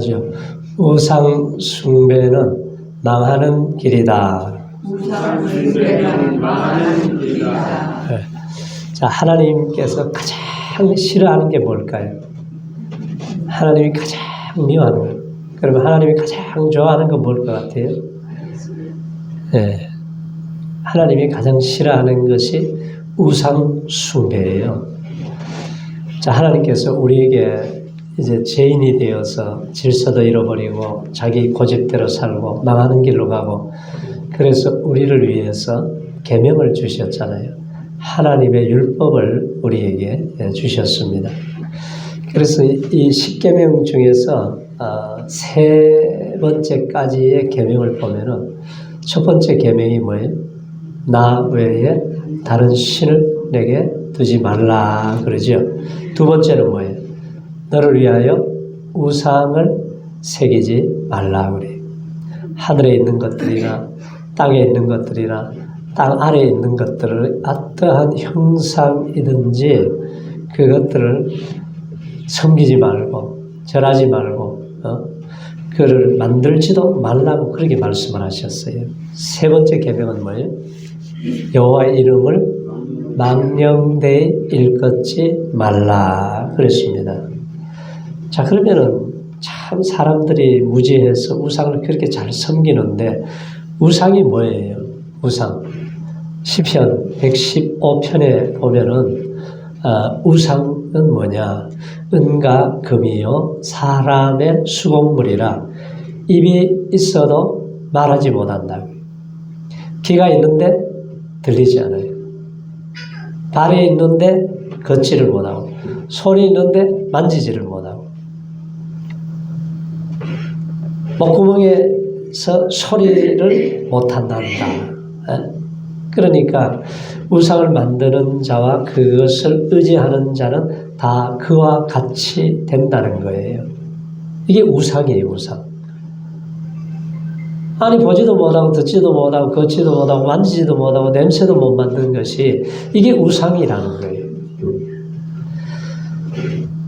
하죠. 우상 숭배는 망하는 길이다. 우상 숭배는 망하는 길이다. 네. 자, 하나님께서 가장 싫어하는 게 뭘까요? 하나님이 가장 미워하는 거예요. 그러면 하나님이 가장 좋아하는 건 뭘 것 같아요? 네. 하나님이 가장 싫어하는 것이 우상 숭배예요. 자, 하나님께서 우리에게 이제 죄인이 되어서 질서도 잃어버리고 자기 고집대로 살고 망하는 길로 가고, 그래서 우리를 위해서 계명을 주셨잖아요. 하나님의 율법을 우리에게 주셨습니다. 그래서 이 10계명 중에서 세 번째까지의 계명을 보면은 첫 번째 계명이 뭐예요? 나 외에 다른 신을 내게 두지 말라 그러죠. 두 번째는 뭐예요? 너를 위하여 우상을 새기지 말라 그래요. 하늘에 있는 것들이나 땅에 있는 것들이나 땅 아래에 있는 것들을 어떠한 형상이든지 그것들을 섬기지 말고 절하지 말고 그를 만들지도 말라고 그렇게 말씀을 하셨어요. 세 번째 계명은 뭐예요? 여호와의 이름을 망령되이 일컫지 말라 그랬습니다. 자, 그러면은 참 사람들이 무지해서 우상을 그렇게 잘 섬기는데 우상이 뭐예요? 우상. 시편 115편에 보면은 우상은 뭐냐? 은과 금이요 사람의 수공물이라 입이 있어도 말하지 못한다. 귀가 있는데 들리지 않아요. 발이 있는데 걷지를 못하고 손이 있는데 만지지를 못하고 목구멍에서 소리를 못한단다. 그러니까 우상을 만드는 자와 그것을 의지하는 자는 다 그와 같이 된다는 거예요. 이게 우상이에요, 우상. 아니, 보지도 못하고 듣지도 못하고 걷지도 못하고 만지지도 못하고 냄새도 못 맡는 것이 이게 우상이라는 거예요.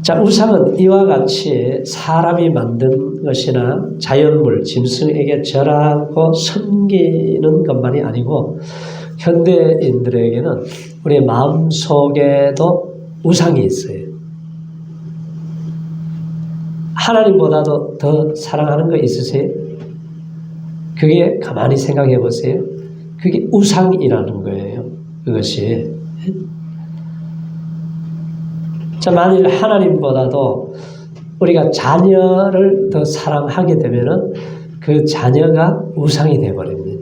자, 우상은 이와 같이 사람이 만든 것이나 자연물, 짐승에게 절하고 섬기는 것만이 아니고 현대인들에게는 우리의 마음속에도 우상이 있어요. 하나님보다도 더 사랑하는 거 있으세요? 그게 가만히 생각해 보세요. 그게 우상이라는 거예요. 그것이. 자, 만일 하나님보다도 우리가 자녀를 더 사랑하게 되면은 그 자녀가 우상이 되어버립니다.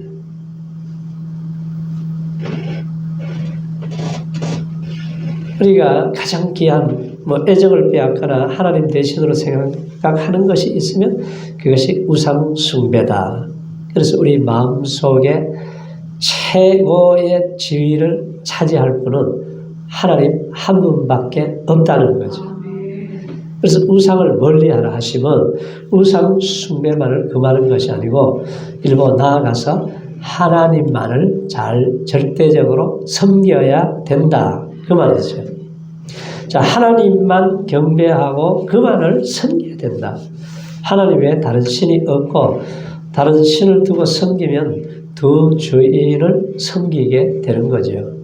우리가 가장 귀한 애정을 빼앗거나 하나님 대신으로 생각하는 것이 있으면 그것이 우상 숭배다. 그래서 우리 마음속에 최고의 지위를 차지할 분은 하나님 한 분밖에 없다는 거죠. 그래서 우상을 멀리하라 하시면 우상 숭배만을 금하는 것이 아니고 일부 나아가서 하나님만을 절대적으로 섬겨야 된다. 그 말이죠. 자, 하나님만 경배하고 그만을 섬겨야 된다. 하나님 외에 다른 신이 없고 다른 신을 두고 섬기면 두 주인을 섬기게 되는 거죠.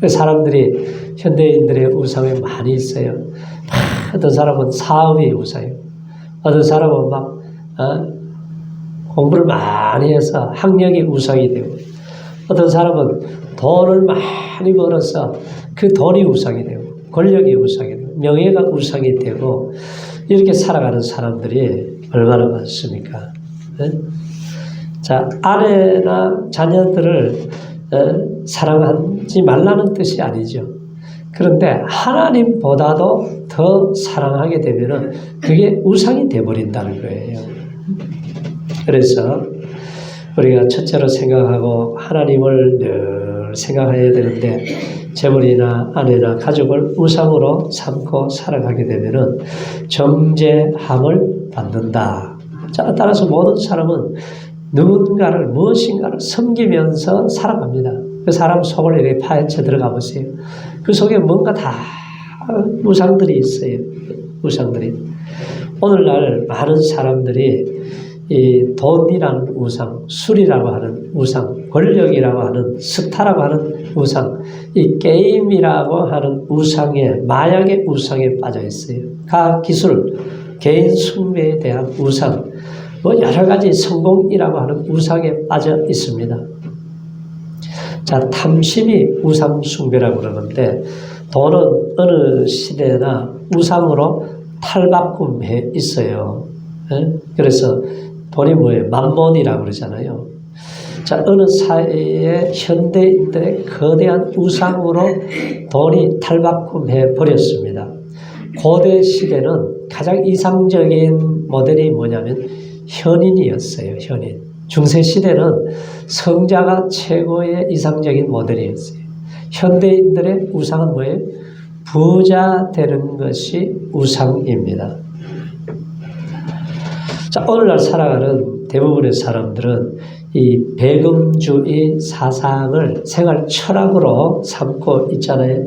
사람들이 현대인들의 우상이 많이 있어요. 어떤 사람은 사업이 우상이고 어떤 사람은 막 공부를 많이 해서 학력이 우상이 되고 어떤 사람은 돈을 많이 벌어서 그 돈이 우상이 되고 권력이 우상이 되고 명예가 우상이 되고 이렇게 살아가는 사람들이 얼마나 많습니까? 자, 아내나 자녀들을 사랑하지 말라는 뜻이 아니죠. 그런데 하나님보다도 더 사랑하게 되면은 그게 우상이 되어버린다는 거예요. 그래서 우리가 첫째로 생각하고 하나님을 늘 생각해야 되는데 재물이나 아내나 가족을 우상으로 삼고 살아가게 되면은 정죄함을 받는다. 자, 따라서 모든 사람은 누군가를 무엇인가를 섬기면서 살아갑니다. 그 사람 속을 이렇게 파헤쳐 들어가 보세요. 그 속에 뭔가 다 우상들이 있어요. 우상들이. 오늘날 많은 사람들이 이 돈이라는 우상, 술이라고 하는 우상, 권력이라고 하는 스타라고 하는 우상, 이 게임이라고 하는 우상에, 마약의 우상에 빠져 있어요. 과학 기술, 개인 숭배에 대한 우상, 뭐 여러 가지 성공이라고 하는 우상에 빠져 있습니다. 자, 탐심이 우상 숭배라고 그러는데 돈은 어느 시대나 우상으로 탈바꿈해 있어요. 그래서 돈이 뭐예요? 만몬이라고 그러잖아요. 자, 어느 사회의 현대인들의 거대한 우상으로 돈이 탈바꿈해 버렸습니다. 고대 시대는 가장 이상적인 모델이 뭐냐면 현인이었어요. 현인. 중세 시대는 성자가 최고의 이상적인 모델이었어요. 현대인들의 우상은 뭐예요? 부자 되는 것이 우상입니다. 자, 오늘날 살아가는 대부분의 사람들은 이 배금주의 사상을 생활 철학으로 삼고 있잖아요.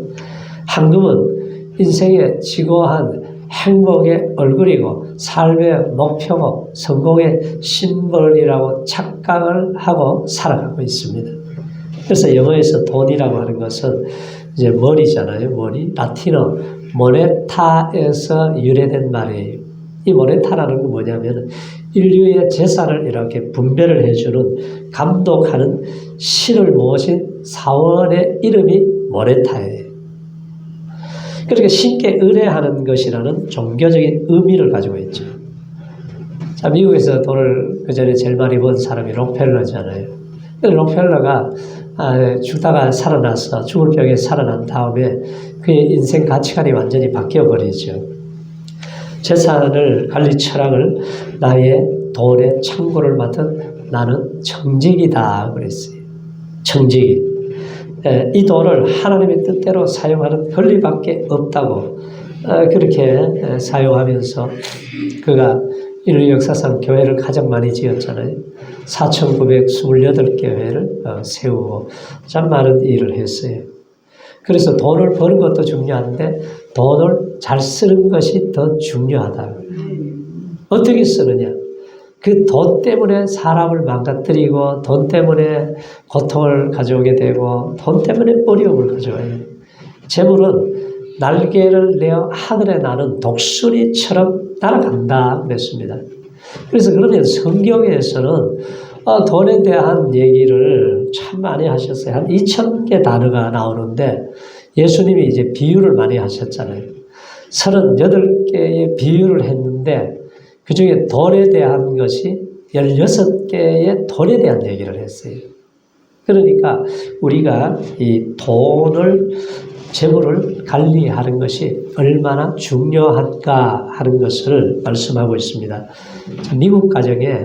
황금은 인생의 지고한 행복의 얼굴이고 삶의 목표고 성공의 심벌이라고 착각을 하고 살아가고 있습니다. 그래서 영어에서 돈이라고 하는 것은 이제 머니잖아요. 머니. 라틴어 모네타에서 유래된 말이에요. 이 모네타라는 건 뭐냐면 인류의 재산을 이렇게 분배를 해주는 감독하는 신을 모신 사원의 이름이 모네타예요. 그렇게 신께 의뢰하는 것이라는 종교적인 의미를 가지고 있죠. 자, 미국에서 돈을 그 전에 제일 많이 번 사람이 록펠러잖아요. 록펠러가 죽다가 살아나서 죽을 병에 살아난 다음에 그의 인생 가치관이 완전히 바뀌어버리죠. 재산을 관리 철학을 나의 돈의 창고를 맡은 나는 청직이다 그랬어요. 청직이. 이 돈을 하나님의 뜻대로 사용하는 권리밖에 없다고 그렇게 사용하면서 그가 인류 역사상 교회를 가장 많이 지었잖아요. 4,928개회를 세우고 참 많은 일을 했어요. 그래서 돈을 버는 것도 중요한데 돈을 잘 쓰는 것이 더 중요하다. 어떻게 쓰느냐? 그 돈 때문에 사람을 망가뜨리고 돈 때문에 고통을 가져오게 되고 돈 때문에 어려움을 가져와요. 재물은 날개를 내어 하늘에 나는 독수리처럼 날아간다 그랬습니다. 그래서 그러면 성경에서는 돈에 대한 얘기를 참 많이 하셨어요. 한 2,000개 단어가 나오는데 예수님이 이제 비유를 많이 하셨잖아요. 38개의 비유를 했는데 그 중에 돈에 대한 것이 16개의 돈에 대한 얘기를 했어요. 그러니까 우리가 이 돈을, 재물을 관리하는 것이 얼마나 중요한가 하는 것을 말씀하고 있습니다. 미국 가정에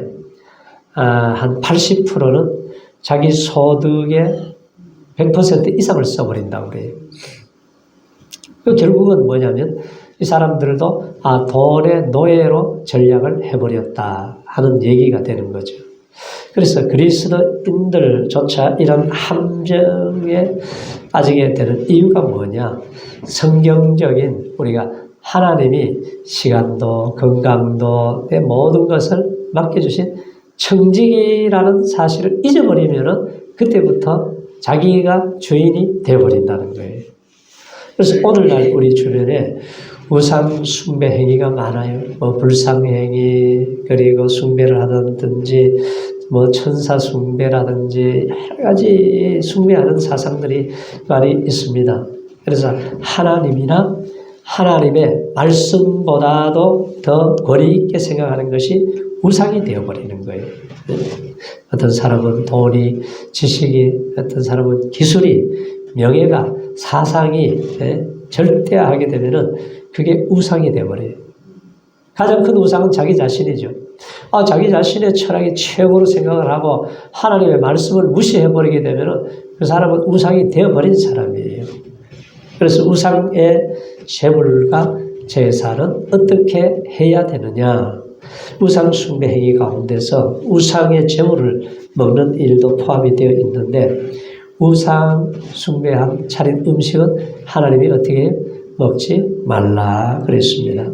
한 80%는 자기 소득의 100% 이상을 써버린다고 그래요. 결국은 뭐냐면 이 사람들도 돈의 노예로 전략을 해버렸다 하는 얘기가 되는 거죠. 그래서 그리스도인들조차 이런 함정에 빠지게 되는 이유가 뭐냐? 성경적인 우리가 하나님이 시간도 건강도 내 모든 것을 맡겨주신 청직이라는 사실을 잊어버리면은 그때부터 자기가 주인이 되어버린다는 거예요. 그래서 오늘날 우리 주변에 우상 숭배 행위가 많아요. 뭐 불상행위, 그리고 숭배를 하든지, 뭐 천사 숭배라든지 여러 가지 숭배하는 사상들이 많이 있습니다. 그래서 하나님이나 하나님의 말씀보다도 더 권위 있게 생각하는 것이 우상이 되어버리는 거예요. 어떤 사람은 돈이, 지식이, 어떤 사람은 기술이, 명예가, 사상이 절대하게 되면은 그게 우상이 되어버려요. 가장 큰 우상은 자기 자신이죠. 자기 자신의 철학이 최고로 생각을 하고 하나님의 말씀을 무시해버리게 되면은 그 사람은 우상이 되어버린 사람이에요. 그래서 우상의 재물과 제사는 어떻게 해야 되느냐? 우상 숭배 행위 가운데서 우상의 재물을 먹는 일도 포함이 되어 있는데 우상 숭배한 차린 음식은 하나님이 어떻게 먹지 말라 그랬습니다.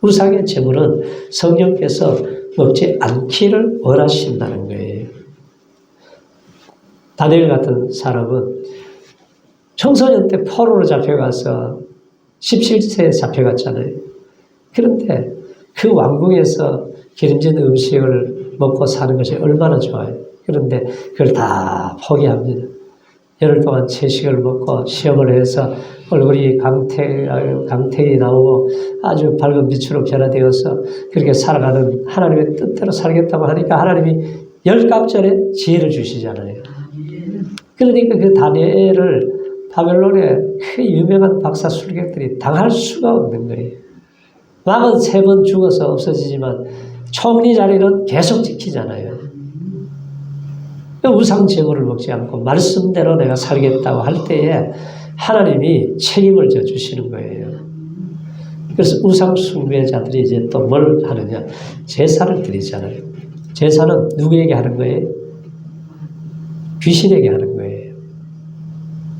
우상의 제물은 성령께서 먹지 않기를 원하신다는 거예요. 다니엘 같은 사람은 청소년 때 포로로 잡혀가서 17세에 잡혀갔잖아요. 그런데 그 왕궁에서 기름진 음식을 먹고 사는 것이 얼마나 좋아요. 그런데 그걸 다 포기합니다. 열흘 동안 채식을 먹고 시험을 해서 얼굴이 강태이 나오고 아주 밝은 빛으로 변화되어서 그렇게 살아가는 하나님의 뜻대로 살겠다고 하니까 하나님이 열갑절에 지혜를 주시잖아요. 그러니까 그 다니엘을 바벨론의 그 유명한 박사 술객들이 당할 수가 없는 거예요. 왕은 3번 죽어서 없어지지만 총리 자리는 계속 지키잖아요. 우상 제물을 먹지 않고 말씀대로 내가 살겠다고 할 때에 하나님이 책임을 져주시는 거예요. 그래서 우상 숭배자들이 이제 또 뭘 하느냐? 제사를 드리잖아요. 제사는 누구에게 하는 거예요? 귀신에게 하는 거예요.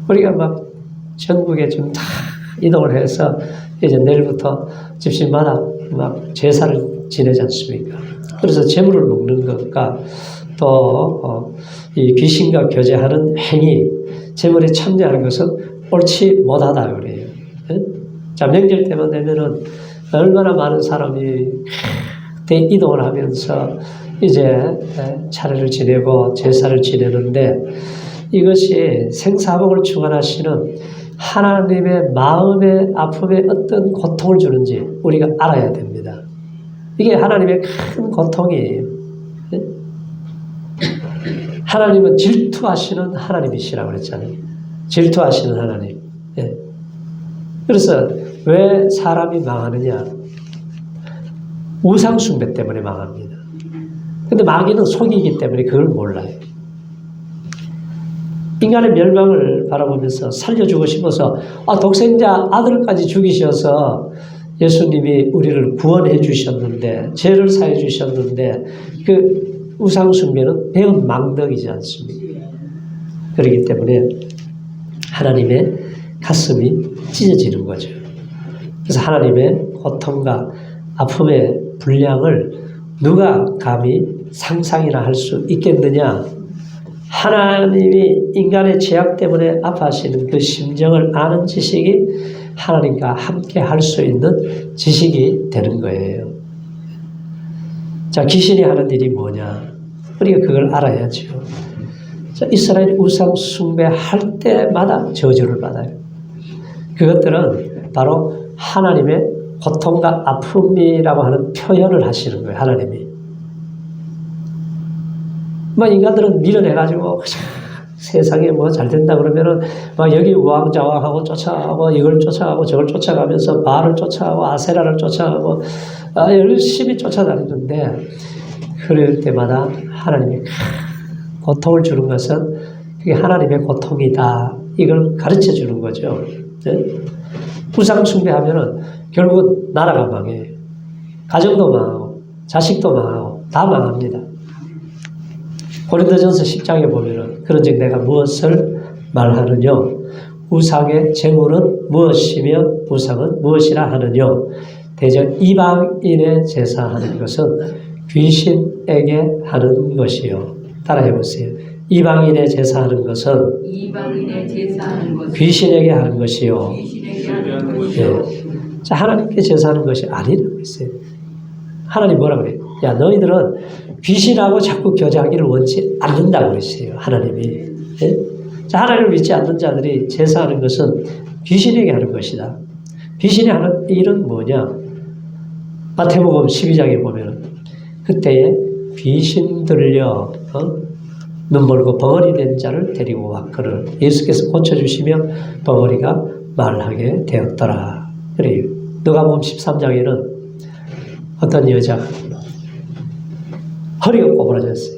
우리가 막 전국에 좀 다 이동을 해서 이제 내일부터 집집마다 막 제사를 지내지 않습니까? 그래서 제물을 먹는 것과 또 이 귀신과 교제하는 행위, 제물에 참여하는 것은 옳지 못하다 그래요. 자, 명절 때만 되면은 얼마나 많은 사람이 이동을 하면서 이제 차례를 지내고 제사를 지내는데 이것이 생사복을 주관하시는 하나님의 마음의 아픔에 어떤 고통을 주는지 우리가 알아야 됩니다. 이게 하나님의 큰 고통이에요. 하나님은 질투하시는 하나님이시라고 그랬잖아요. 질투하시는 하나님. 그래서 왜 사람이 망하느냐? 우상숭배 때문에 망합니다. 근데 마귀는 속이기 때문에 그걸 몰라요. 인간의 멸망을 바라보면서 살려주고 싶어서 독생자 아들까지 죽이셔서 예수님이 우리를 구원해 주셨는데 죄를 사해 주셨는데 그 우상숭배는 배은 망덕이지 않습니까? 그렇기 때문에 하나님의 가슴이 찢어지는 거죠. 그래서 하나님의 고통과 아픔의 분량을 누가 감히 상상이나 할 수 있겠느냐? 하나님이 인간의 죄악 때문에 아파하시는 그 심정을 아는 지식이 하나님과 함께 할 수 있는 지식이 되는 거예요. 자, 귀신이 하는 일이 뭐냐? 우리가 그걸 알아야죠. 자, 이스라엘이 우상 숭배할 때마다 저주를 받아요. 그것들은 바로 하나님의 고통과 아픔이라고 하는 표현을 하시는 거예요. 하나님이. 막 인간들은 밀어내가지고 세상에 뭐 잘 된다 그러면은 막 여기 우왕좌왕하고 쫓아가고 이걸 쫓아가고 저걸 쫓아가면서 바알을 쫓아가고 아세라를 쫓아가고 열심히 쫓아다니는데 그럴 때마다 하나님이 고통을 주는 것은 그게 하나님의 고통이다. 이걸 가르쳐 주는 거죠. 네? 우상 숭배하면은 결국은 나라가 망해요. 가정도 망하고 자식도 망하고 다 망합니다. 고린도전서 10장에 보면은 그런즉 내가 무엇을 말하느냐? 우상의 제물은 무엇이며 우상은 무엇이라 하느냐? 대저 이방인의 제사하는 것은 귀신에게 하는 것이요. 따라해 보세요. 이방인의 제사하는 것은 귀신에게 하는 것이요. 예. 자, 하나님께 제사하는 것이 아니라고 했어요. 하나님 뭐라 그래요? 야, 너희들은 귀신하고 자꾸 교제하기를 원치 않는다고 그랬어요. 하나님이. 예? 자, 하나님을 믿지 않는 자들이 제사하는 것은 귀신에게 하는 것이다. 귀신이 하는 일은 뭐냐? 마태복음 12장에 보면 그때에 귀신 들려 눈 멀고 벙어리 된 자를 데리고 왔거늘 예수께서 고쳐주시며 벙어리가 말하게 되었더라. 그래요. 누가복음 13장에는 어떤 여자가 허리가 꼬부라졌어요.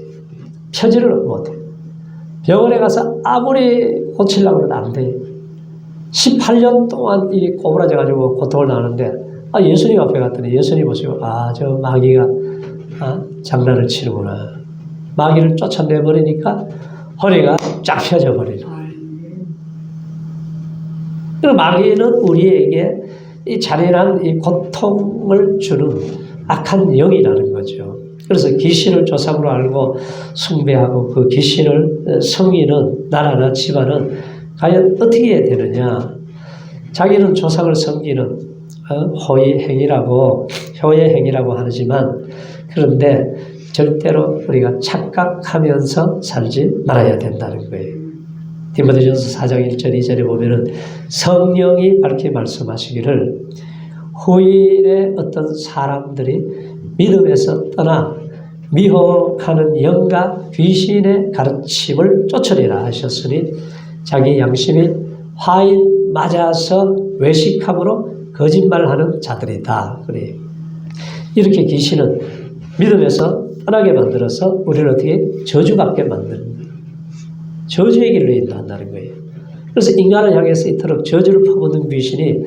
펴지를 못해요. 병원에 가서 아무리 고치려고 해도 안 돼요. 18년 동안 이 꼬부라져가지고 고통을 나는데 예수님 앞에 갔더니 예수님 보시고 저 마귀가 장난을 치는구나. 마귀를 쫓아내버리니까 허리가 쫙 펴져 버리죠. 마귀는 우리에게 이 잔인한 이 고통을 주는 악한 영이라는 거죠. 그래서 귀신을 조상으로 알고 숭배하고 그 귀신을 섬기는 나라나 집안은 과연 어떻게 해야 되느냐. 자기는 조상을 섬기는 호의 행위라고 하지만 그런데 절대로 우리가 착각하면서 살지 말아야 된다는 거예요. 디모데전서 4장 1절 2절에 보면은 성령이 밝게 말씀하시기를 후일에 어떤 사람들이 믿음에서 떠나 미혹하는 영과 귀신의 가르침을 쫓으리라 하셨으니 자기 양심이 화인 맞아서 외식함으로 거짓말하는 자들이다. 그래요. 이렇게 귀신은 믿음에서 떠나게 만들어서 우리를 어떻게 저주받게 만드는 거예요. 저주의 길로 인도한다는 거예요. 그래서 인간을 향해서 이토록 저주를 퍼붓는 귀신이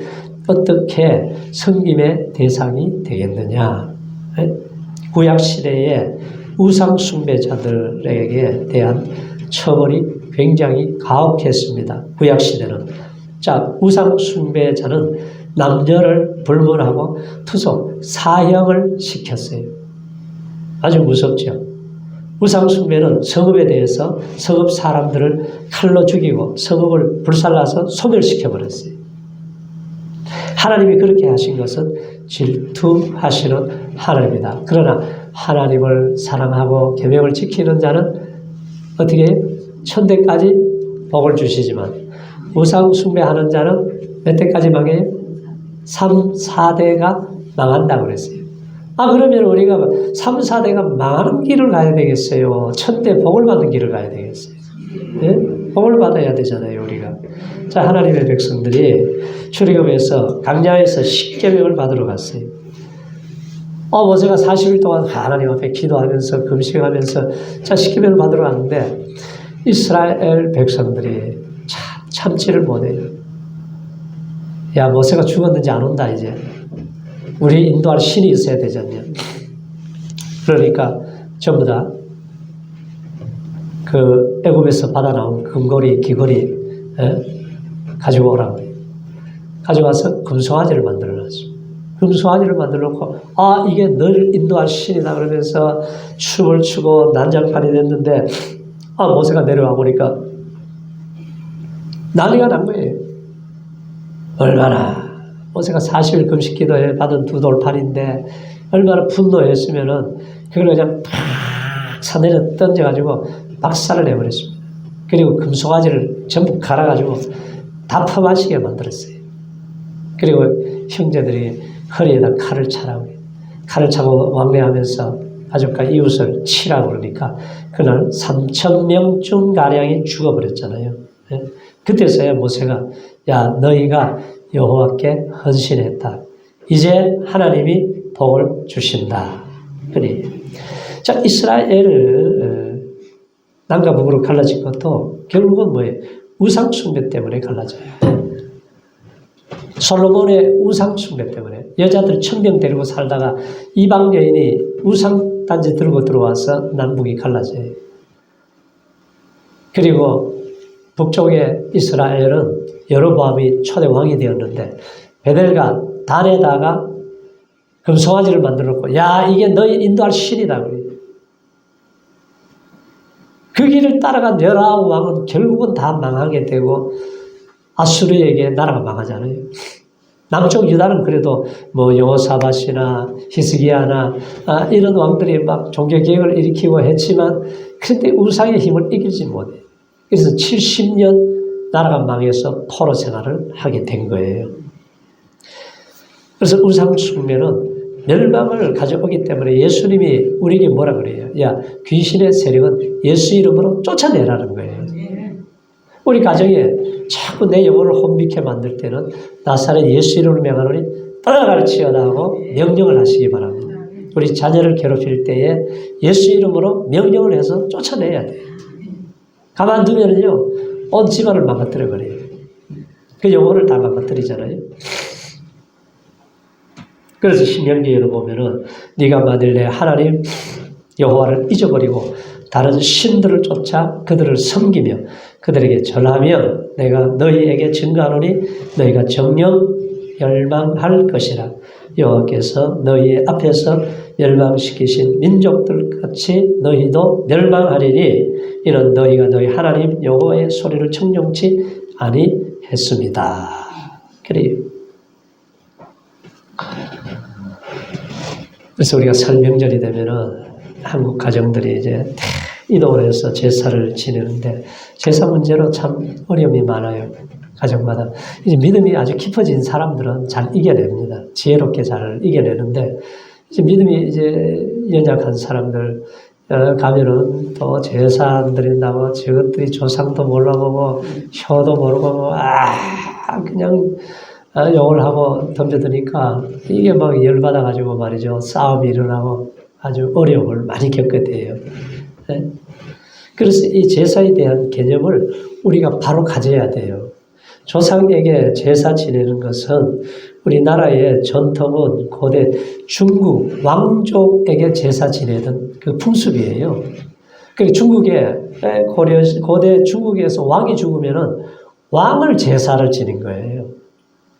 어떻게 섬김의 대상이 되겠느냐. 구약시대의 우상숭배자들에게 대한 처벌이 굉장히 가혹했습니다. 구약시대는. 자, 우상숭배자는 남녀를 불문하고 투속, 사형을 시켰어요. 아주 무섭죠. 우상숭배는 성읍에 대해서 성읍 사람들을 칼로 죽이고 성읍을 불살라서 소멸시켜버렸어요. 하나님이 그렇게 하신 것은 질투하시는 하나님이다. 그러나 하나님을 사랑하고 계명을 지키는 자는 어떻게 천대까지 복을 주시지만 우상 숭배하는 자는 몇 대까지 망해요? 3, 4대가 망한다고 그랬어요. 그러면 우리가 3, 4대가 망하는 길을 가야 되겠어요? 천대 복을 받는 길을 가야 되겠어요? 네? 복을 받아야 되잖아요, 우리가. 자, 하나님의 백성들이 출애굽에서 광야에서 십계명을 받으러 갔어요. 모세가 40일 동안 하나님 앞에 기도하면서 금식하면서 자, 십계명을 받으러 갔는데 이스라엘 백성들이 참지를 못해요. 야, 모세가 죽었는지 안 온다 이제. 우리 인도할 신이 있어야 되지 않냐. 그러니까 전부 다 그 애굽에서 받아 나온 금고리, 귀걸이 가지고 오라고 해요. 가져와서 금송아지를 만들어놨어요. 금송아지를 만들어놓고 이게 널 인도할 신이다 그러면서 춤을 추고 난장판이 됐는데 모세가 내려와 보니까 난리가 난 거예요. 얼마나 모세가 40일 금식 기도에 받은 두 돌판인데 얼마나 분노했으면은 그걸 그냥 팍 산에서 던져가지고 박살을 내버렸습니다. 그리고 금송아지를 전부 갈아가지고 다 퍼마시게 만들었어요. 그리고 형제들이 허리에다 칼을 차라고 해요. 칼을 차고 왕래하면서 가족과 이웃을 치라고 그러니까 그날 3,000명쯤 가량이 죽어버렸잖아요. 그때서야 모세가 야, 너희가 여호와께 헌신했다. 이제 하나님이 복을 주신다. 그래. 자, 이스라엘을 남과 북으로 갈라진 것도 결국은 뭐예요? 우상 숭배 때문에 갈라져요. 솔로몬의 우상 숭배 때문에 여자들 1,000명 데리고 살다가 이방 여인이 우상 단지 들고 들어와서 남북이 갈라져요. 그리고 북쪽의 이스라엘은 여로보암이 초대 왕이 되었는데 베델과 단에다가 금송아지를 만들어 놓고 야, 이게 너희 인도할 신이다. 그 길을 따라간 19왕은 결국은 다 망하게 되고 아수르에게 나라가 망하잖아요. 남쪽 유다는 그래도 뭐 여호사밧이나 히스기야나 이런 왕들이 막 종교개혁을 일으키고 했지만 그때 우상의 힘을 이기지 못해요. 그래서 70년 나라가 망해서 포로 생활을 하게 된 거예요. 그래서 우상 숭배는 멸망을 가져오기 때문에 예수님이 우리에게 뭐라 그래요? 야, 귀신의 세력은 예수 이름으로 쫓아내라는 거예요. 우리 가정에 자꾸 내 영혼을 혼미케 만들 때는 나사렛 예수 이름으로 명하노니 떠나갈지어다 하고 명령을 하시기 바랍니다. 우리 자녀를 괴롭힐 때에 예수 이름으로 명령을 해서 쫓아내야 돼요. 가만두면요, 온 집안을 망가뜨려 버려요. 그 영혼을 다 망가뜨리잖아요. 그래서 신명기에도 보면은 네가 만일 내 하나님 여호와를 잊어버리고 다른 신들을 쫓아 그들을 섬기며 그들에게 절하면 내가 너희에게 증거하노니 너희가 정녕 멸망할 것이라. 여호와께서 너희 앞에서 멸망시키신 민족들 같이 너희도 멸망하리니 이는 너희가 너희 하나님 여호와의 소리를 청종치 아니했습니다. 그래요. 그래서 우리가 설 명절이 되면은 한국 가정들이 이제 이동을 해서 제사를 지내는데 제사 문제로 참 어려움이 많아요. 가정마다. 이제 믿음이 아주 깊어진 사람들은 잘 이겨냅니다. 지혜롭게 잘 이겨내는데 이제 믿음이 이제 연약한 사람들 가면은 또 제사 안 드린다고 저것들이 조상도 몰라보고 효도 모르고 그냥 욕을 하고 덤벼드니까 이게 막 열받아가지고 말이죠. 싸움이 일어나고 아주 어려움을 많이 겪게 돼요. 네? 그래서 이 제사에 대한 개념을 우리가 바로 가져야 돼요. 조상에게 제사 지내는 것은 우리나라의 전통은 고대 중국 왕족에게 제사 지내던 그 풍습이에요. 그러니까 중국에 고대 중국에서 왕이 죽으면은 왕을 제사를 지낸 거예요.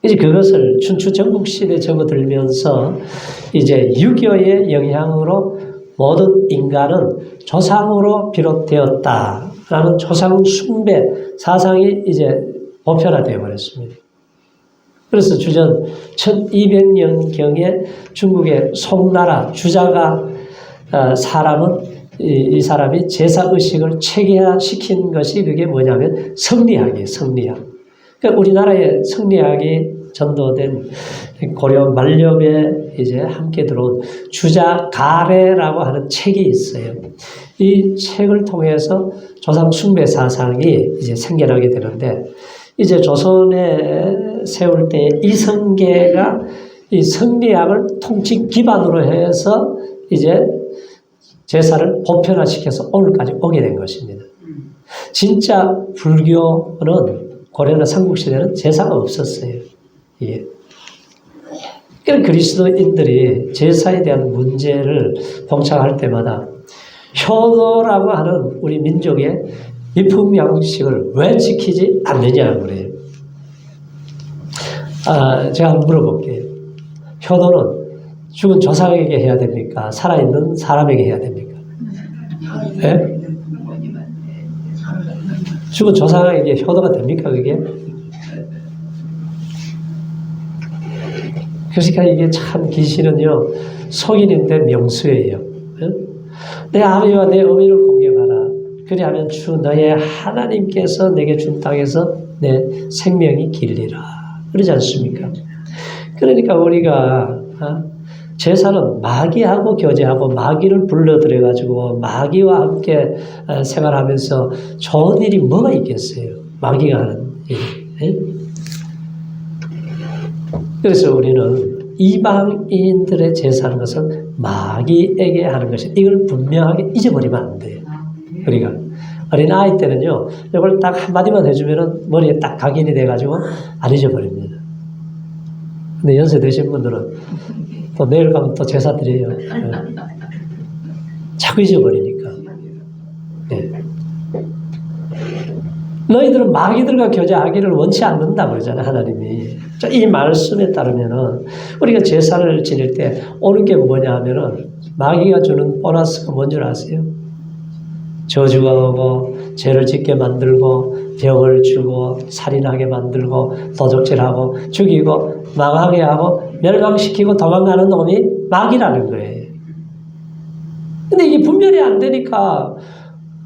이제 그것을 춘추 전국시대에 접어들면서 이제 유교의 영향으로 모든 인간은 조상으로 비롯되었다라는 조상 숭배 사상이 이제 보편화되어 버렸습니다. 그래서 주전 1200년경에 중국의 송나라 주자가 이 사람이 제사의식을 체계화시킨 것이 그게 뭐냐면 성리학이에요. 성리학. 그러니까 우리나라에 성리학이 전도된 고려 만렵에 이제 함께 들어온 주자가래라고 하는 책이 있어요. 이 책을 통해서 조상 숭배 사상이 이제 생겨나게 되는데 이제 조선에 세울 때 이성계가 이 성리학을 통치 기반으로 해서 이제 제사를 보편화시켜서 오늘까지 오게 된 것입니다. 진짜 불교는 고려나 삼국시대는 제사가 없었어요. 예. 그러니까 그리스도인들이 제사에 대한 문제를 봉착할 때마다 효도라고 하는 우리 민족의 미품 양식을 왜 지키지 않느냐고 그래요. 제가 한번 물어볼게요. 효도는 죽은 조상에게 해야 됩니까? 살아있는 사람에게 해야 됩니까? 네? 죽은 조상에게 효도가 됩니까, 그게? 그러니까 이게 참 귀신은요, 속인인데 명수예요. 내 아비와 내 어미를 공경하라. 그리하면 주 너의 하나님께서 내게 준 땅에서 내 생명이 길리라. 그러지 않습니까? 그러니까 우리가 제사는 마귀하고 교제하고 마귀를 불러들여가지고 마귀와 함께 생활하면서 좋은 일이 뭐가 있겠어요? 마귀가 하는 일. 그래서 우리는 이방인들의 제사하는 것은 마귀에게 하는 것이 이걸 분명하게 잊어버리면 안 돼요. 우리가 어린아이 때는요, 이걸 딱 한마디만 해주면은 머리에 딱 각인이 돼가지고 안 잊어버립니다. 근데 연세 드신 분들은 또 내일 가면 또 제사 드려요. 자꾸 잊어버리니까. 네. 너희들은 마귀들과 교제하기를 원치 않는다고 그러잖아요, 하나님이. 이 말씀에 따르면은 우리가 제사를 지낼 때 오는 게 뭐냐 하면은 마귀가 주는 보너스가 뭔 줄 아세요? 저주가 오고 죄를 짓게 만들고 병을 주고 살인하게 만들고 도적질하고 죽이고 망하게 하고 멸망시키고 도망가는 놈이 마귀라는 거예요. 근데 이게 분별이 안 되니까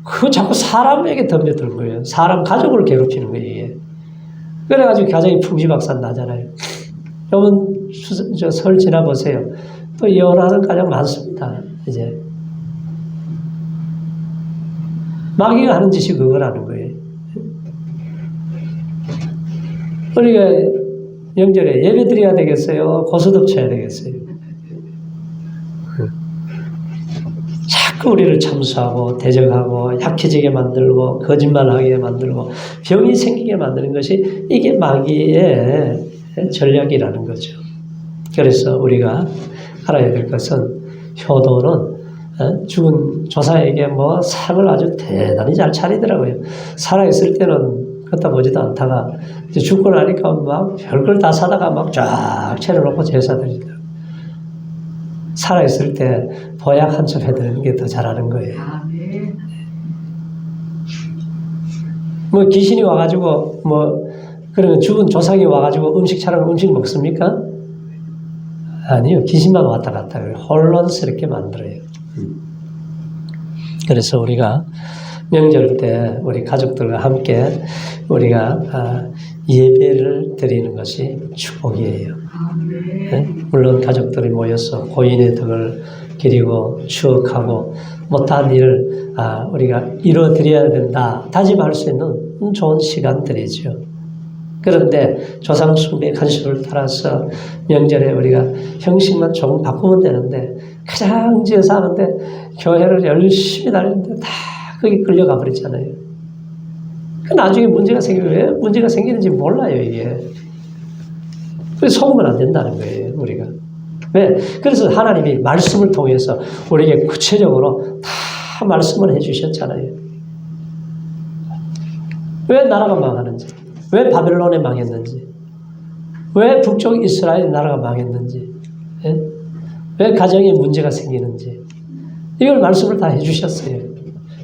그거 자꾸 사람에게 덤벼드는 거예요. 사람 가족을 괴롭히는 거예요, 이게. 그래가지고 가정이 풍지박산 나잖아요. 여러분, 설 지나보세요. 또 이혼하는 가정 많습니다, 이제. 마귀가 하는 짓이 그거라는 거예요. 우리가 명절에 예배 드려야 되겠어요? 고스톱 쳐야 되겠어요? 자꾸 우리를 참수하고 대적하고 약해지게 만들고 거짓말하게 만들고 병이 생기게 만드는 것이 이게 마귀의 전략이라는 거죠. 그래서 우리가 알아야 될 것은 효도는 죽은 조상에게 상을 아주 대단히 잘 차리더라고요. 살아있을 때는 갖다 보지도 않다가 이제 죽고 나니까 막 별걸 다 사다가 막 쫙 차려놓고 제사 드린다. 살아있을 때 보약 한 첩 해드리는 게 더 잘하는 거예요. 아멘. 뭐 귀신이 와가지고 뭐 그러면 죽은 조상이 와가지고 음식 차려면 음식 먹습니까? 아니요. 귀신만 왔다 갔다 해요. 혼란스럽게 만들어요. 그래서 우리가 명절 때 우리 가족들과 함께 우리가 예배를 드리는 것이 축복이에요. 아멘. 네? 물론 가족들이 모여서 고인의 덕을 기리고 추억하고 못한 일을 우리가 이뤄드려야 된다 다짐할 수 있는 좋은 시간들이죠. 그런데 조상 숭배 관습을 따라서 명절에 우리가 형식만 조금 바꾸면 되는데 가장 지어서 하는데 교회를 열심히 다니는데 다 거기 끌려가 버리잖아요. 그 나중에 문제가 생기면 왜 문제가 생기는지 몰라요, 이게. 그래서 속으면 안 된다는 거예요, 우리가. 왜? 그래서 하나님이 말씀을 통해서 우리에게 구체적으로 다 말씀을 해주셨잖아요. 왜 나라가 망하는지, 왜 바벨론에 망했는지, 왜 북쪽 이스라엘 나라가 망했는지, 예? 왜 가정에 문제가 생기는지, 이걸 말씀을 다 해주셨어요.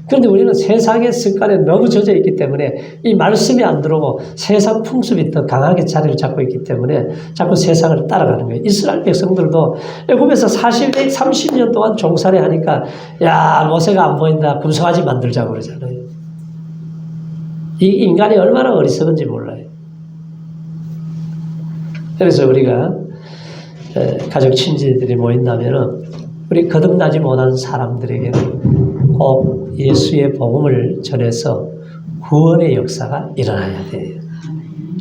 그런데 우리는 세상의 습관에 너무 젖어 있기 때문에 이 말씀이 안 들어오고 세상 풍습이 더 강하게 자리를 잡고 있기 때문에 자꾸 세상을 따라가는 거예요. 이스라엘 백성들도 애굽에서 30년 동안 종살이 하니까 야 모세가 안 보인다 금송아지 만들자고 그러잖아요. 이 인간이 얼마나 어리석은지 몰라요. 그래서 우리가 가족 친지들이 모인다면은 우리 거듭나지 못한 사람들에게는 꼭 예수의 복음을 전해서 구원의 역사가 일어나야 돼요.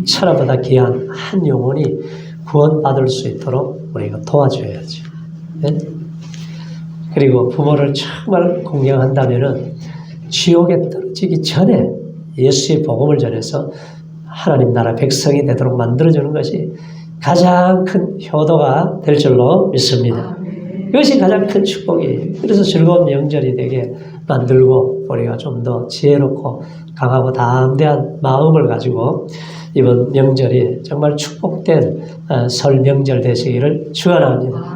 천하보다 귀한 한 영혼이 구원받을 수 있도록 우리가 도와줘야죠. 네? 그리고 부모를 정말 공경한다면은 지옥에 떨어지기 전에 예수의 복음을 전해서 하나님 나라 백성이 되도록 만들어주는 것이 가장 큰 효도가 될 줄로 믿습니다. 이것이 가장 큰 축복이에요. 그래서 즐거운 명절이 되게 만들고 우리가 좀 더 지혜롭고 강하고 담대한 마음을 가지고 이번 명절이 정말 축복된 설 명절 되시기를 축원합니다.